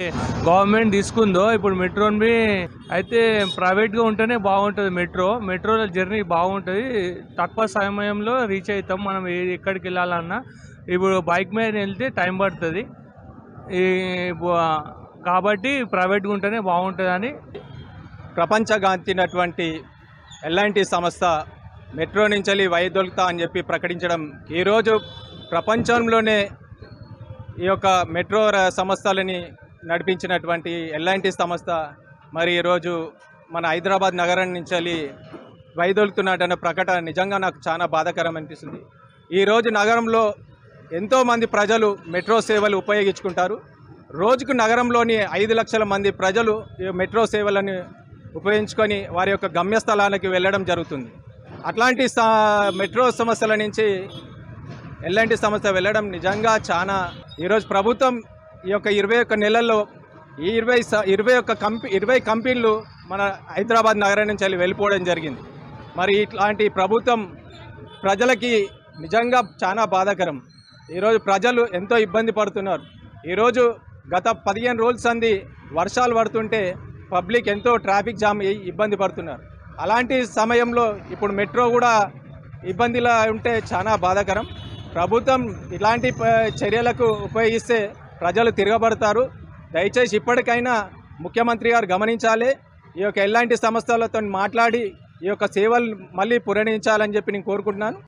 Government తీసుకుందో ఇప్పుడు మెట్రోని అయితే ప్రైవేట్గా ఉంటేనే బాగుంటుంది. మెట్రోలో జర్నీ బాగుంటుంది, తక్కువ సమయంలో రీచ్ అవుతాం. మనం ఎక్కడికి వెళ్ళాలన్నా ఇప్పుడు బైక్ మీద వెళ్తే టైం పడుతుంది. ఈ కాబట్టి ప్రైవేట్గా ఉంటేనే బాగుంటుందని ప్రపంచగాంచినటువంటి ఎల్ఎన్టీ సంస్థ మెట్రో నుంచి వైదొలుగుతా అని చెప్పి ప్రకటించడం, ఈరోజు ప్రపంచంలోనే ఈ యొక్క మెట్రో సంస్థలని నడిపించినటువంటి ఎల్ఎన్టీ సంస్థ మరి ఈరోజు మన హైదరాబాద్ నగరం నుంచి వైదొలుగుతున్నటువంటి ప్రకటన నిజంగా నాకు చాలా బాధాకరం అనిపిస్తుంది. ఈరోజు నగరంలో ఎంతోమంది ప్రజలు మెట్రో సేవలు ఉపయోగించుకుంటారు. రోజుకు నగరంలోని 5 లక్షల మంది ప్రజలు ఈ మెట్రో సేవలను ఉపయోగించుకొని వారి యొక్క గమ్యస్థలానికి వెళ్ళడం జరుగుతుంది. అట్లాంటి మెట్రో సంస్థల నుంచి ఎల్ఎన్టీ సంస్థ వెళ్ళడం నిజంగా చాలా, ఈరోజు ప్రభుత్వం ఈ యొక్క 21 నెలల్లో ఈ 20 కంపెనీలు మన హైదరాబాద్ నగరం నుంచి వెళ్ళిపోవడం జరిగింది. మరి ఇట్లాంటి ప్రభుత్వం ప్రజలకి నిజంగా చాలా బాధాకరం. ఈరోజు ప్రజలు ఎంతో ఇబ్బంది పడుతున్నారు. ఈరోజు గత 15 రోజుల సంది వర్షాలు పడుతుంటే పబ్లిక్ ఎంతో ట్రాఫిక్ జామ్ అయ్యి ఇబ్బంది పడుతున్నారు. అలాంటి సమయంలో ఇప్పుడు మెట్రో కూడా ఇబ్బందిలా ఉంటే చాలా బాధాకరం. ప్రభుత్వం ఇలాంటి చర్యలకు ఉపయోగిస్తే ప్రజలు తిరగబడతారు. దయచేసి ఇప్పటికైనా ముఖ్యమంత్రి గారు గమనించాలి. ఈ యొక్క ఎల్ఎన్టీ సంస్థలతో మాట్లాడి ఈ యొక్క సేవలు మళ్ళీ పునరుద్ధరించాలని చెప్పి నేను కోరుకుంటున్నాను.